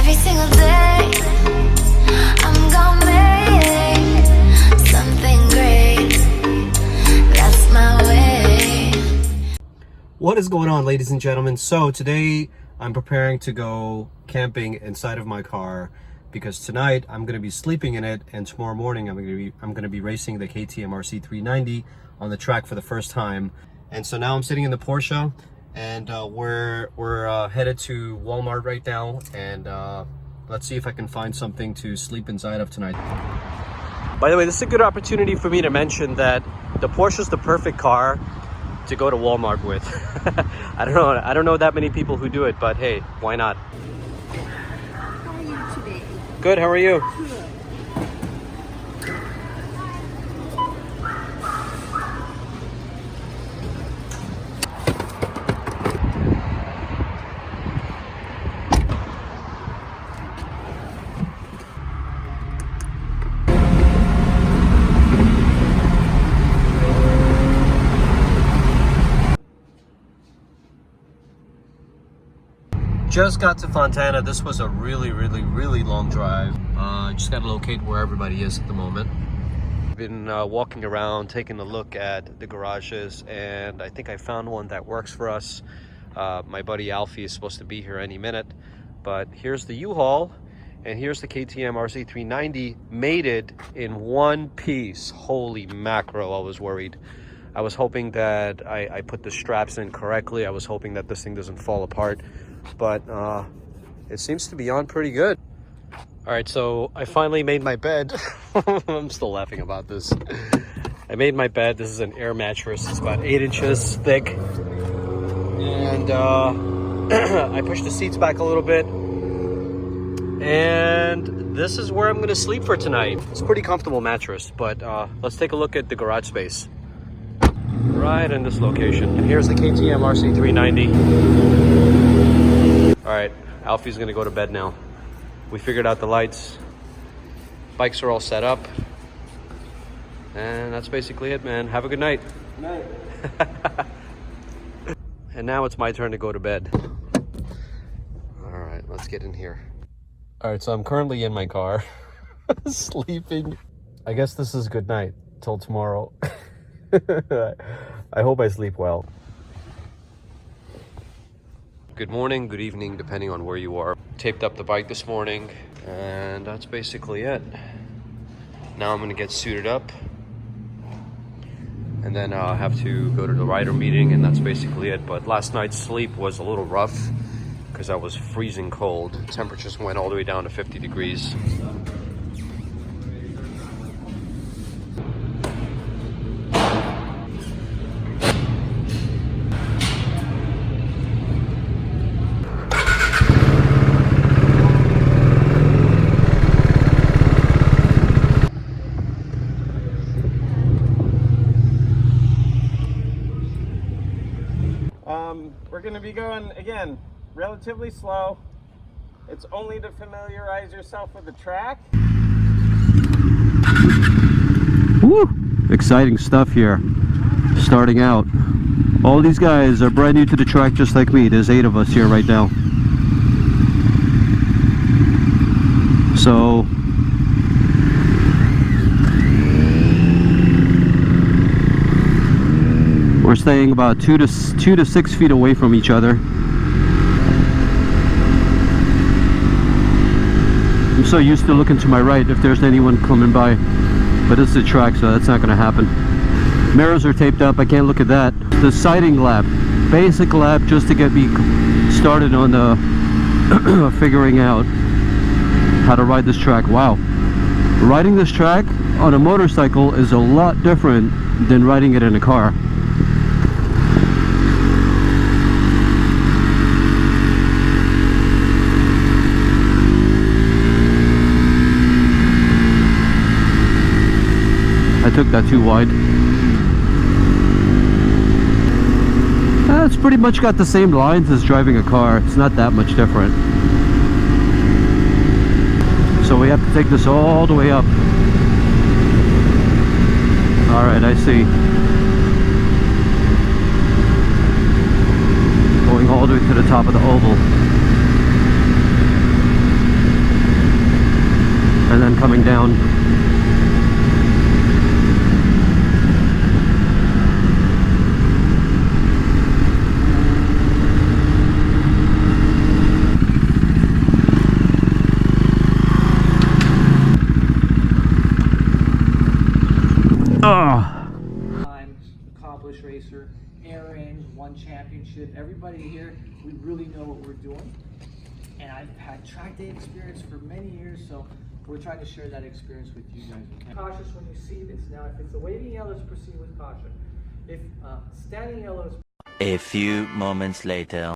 Every single day I'm gonna make something great. That's my way. What is going on, ladies and gentlemen? So today I'm preparing to go camping inside of my car because tonight I'm going to be sleeping in it, and tomorrow morning I'm going to be racing the KTM RC390 on the track for the first time. And so now I'm sitting in the Porsche, and we're headed to Walmart right now, and let's see if I can find something to sleep inside of tonight. By the way, this is a good opportunity for me to mention that the Porsche is the perfect car to go to Walmart with. I don't know that many people who do it, but hey, why not? How are you today? Good, how are you? Good. Just got to Fontana. This was a really long drive. Just got to locate where everybody is at the moment. Been walking around, taking a look at the garages, and I think I found one that works for us. My buddy Alfie is supposed to be here any minute, but here's the U-Haul, and here's the KTM RC390 mated in one piece. Holy macro, I was worried. I was hoping that I put the straps in correctly. I was hoping that this thing doesn't fall apart, but it seems to be on pretty good. All right, so I finally made my bed. I'm still laughing about this. I made my bed. This is an air mattress. It's about 8 inches thick, and I pushed the seats back a little bit, and this is where I'm gonna sleep for tonight. It's a pretty comfortable mattress, but let's take a look at the garage space right in this location. And here's the KTM RC390. All right, Alfie's gonna go to bed now. We figured out the lights. Bikes are all set up. And that's basically it, man. Have a good night. Good night. And now it's my turn to go to bed. All right, let's get in here. All right, so I'm currently in my car, sleeping. I guess this is good night till tomorrow. I hope I sleep well. Good morning, good evening, depending on where you are. Taped up the bike this morning, and that's basically it. Now I'm gonna get suited up, and then I'll have to go to the rider meeting, and that's basically it. But last night's sleep was a little rough because I was freezing cold. Temperatures went all the way down to 50 degrees. We're going to be going, again, relatively slow. It's only to familiarize yourself with the track. Woo! Exciting stuff here. Starting out. All these guys are brand new to the track just like me. There's 8 of us here right now. So we're staying about 2 to 6 feet away from each other. I'm so used to looking to my right if there's anyone coming by, but it's a track, so that's not going to happen. Mirrors are taped up. I can't look at that. The sighting lap, basic lap, just to get me started on the figuring out how to ride this track. Wow, riding this track on a motorcycle is a lot different than riding it in a car. I took that too wide. It's pretty much got the same lines as driving a car. It's not that much different. So we have to take this all the way up. All right, I see. Going all the way to the top of the oval. coming down. Time, accomplished racer, Aaron, won championship. Everybody here, we really know what we're doing. And I've had track day experience for many years, so we're trying to share that experience with you guys. Okay? Cautious when you see this. Now, if it's a waving yellow, proceed with caution. If standing yellow is... A few moments later.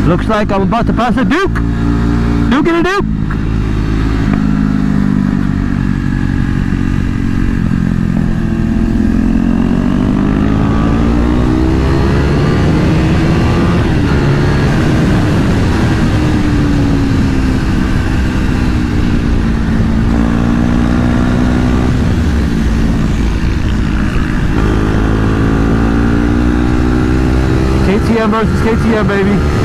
Looks like I'm about to pass a Duke. Duke and a Duke. KTM versus KTM, baby.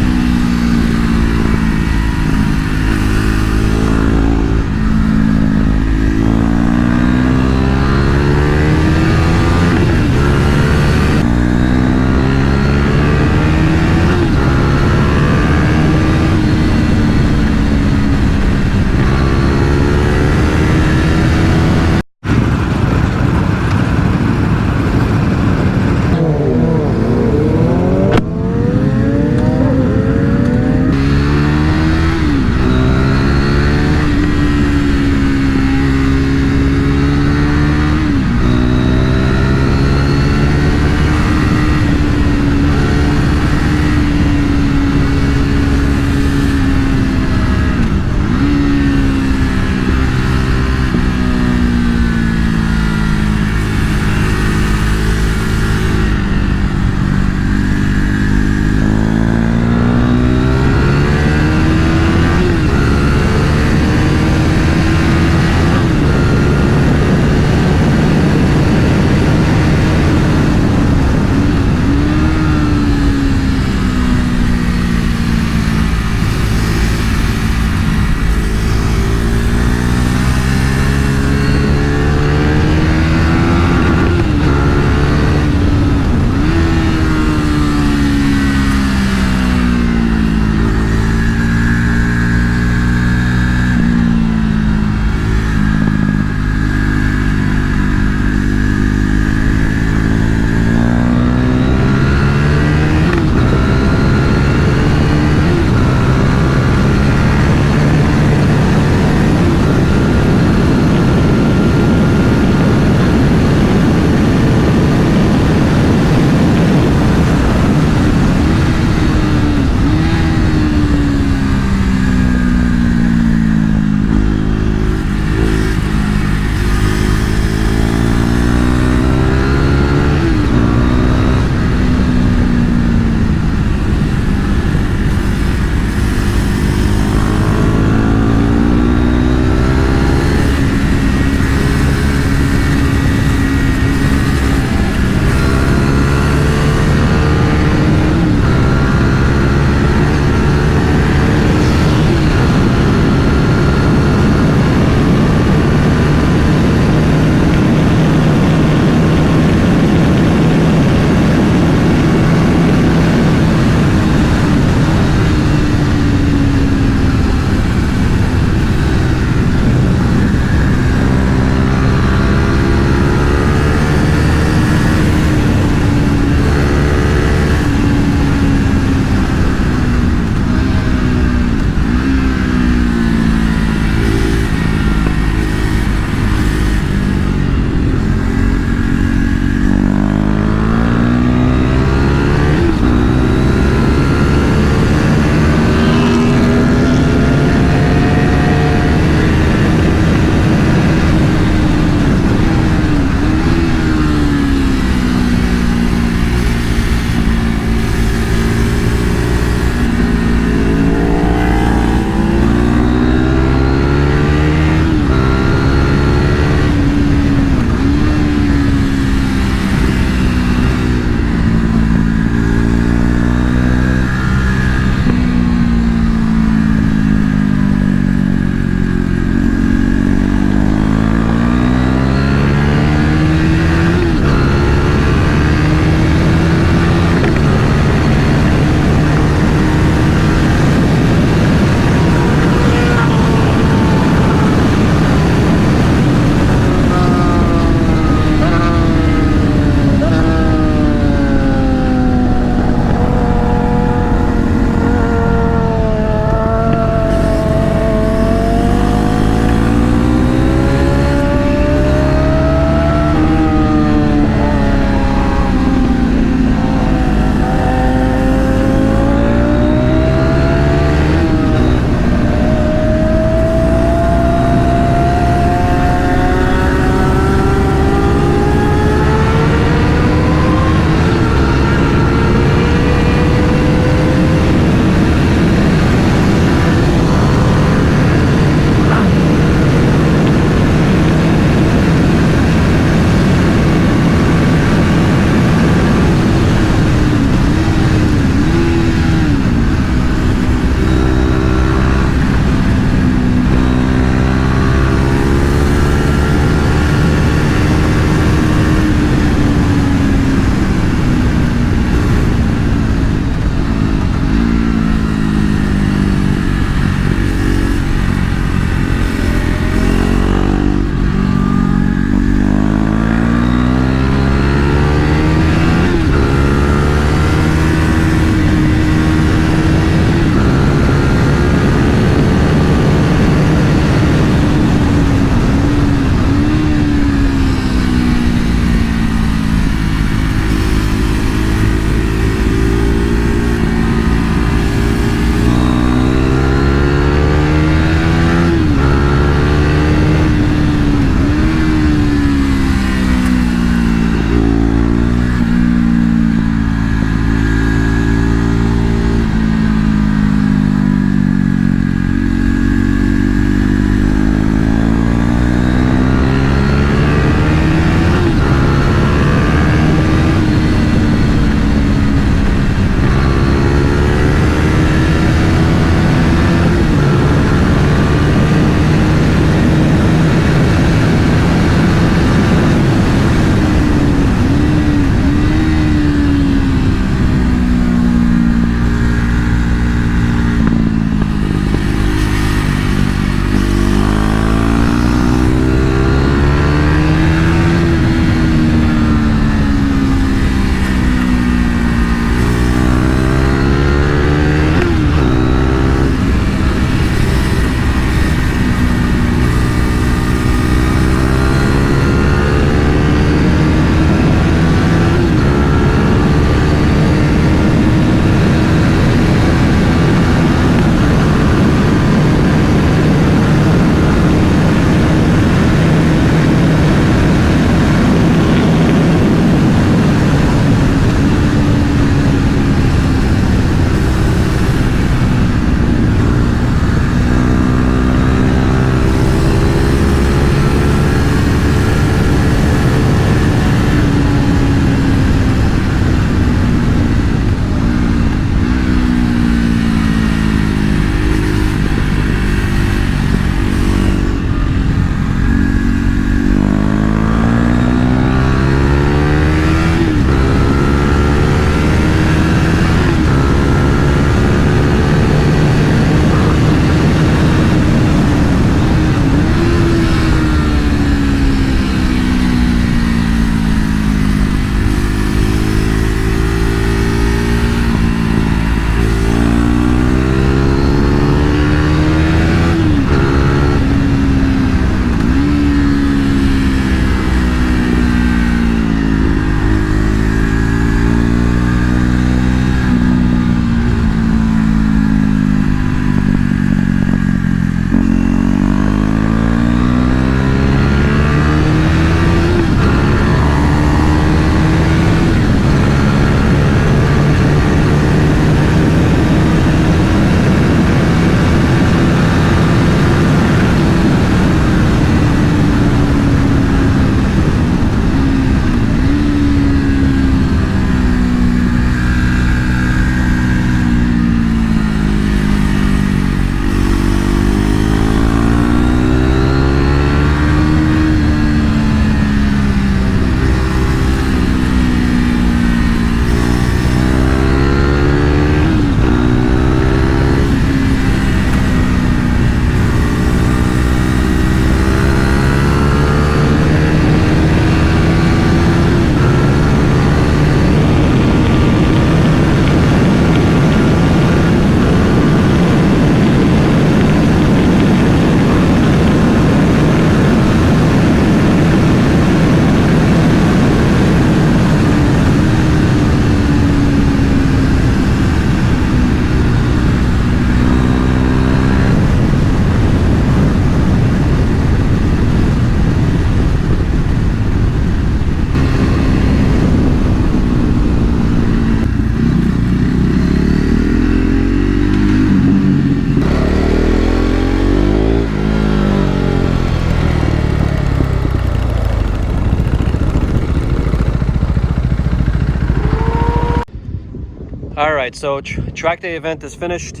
All right, so track day event is finished,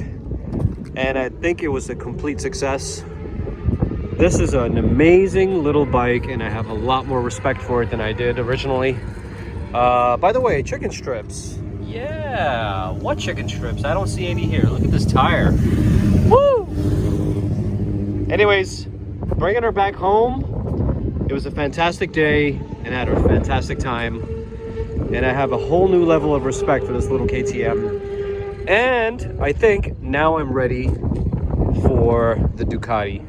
and I think it was a complete success. This is an amazing little bike, and I have a lot more respect for it than I did originally. By the way, chicken strips. Yeah, what chicken strips? I don't see any here. Look at this tire. Woo! Anyways, bringing her back home. It was a fantastic day, and I had a fantastic time. And I have a whole new level of respect for this little KTM. And I think now I'm ready for the Ducati.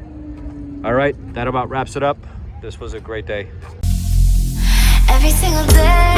All right, that about wraps it up. This was a great day. Every single day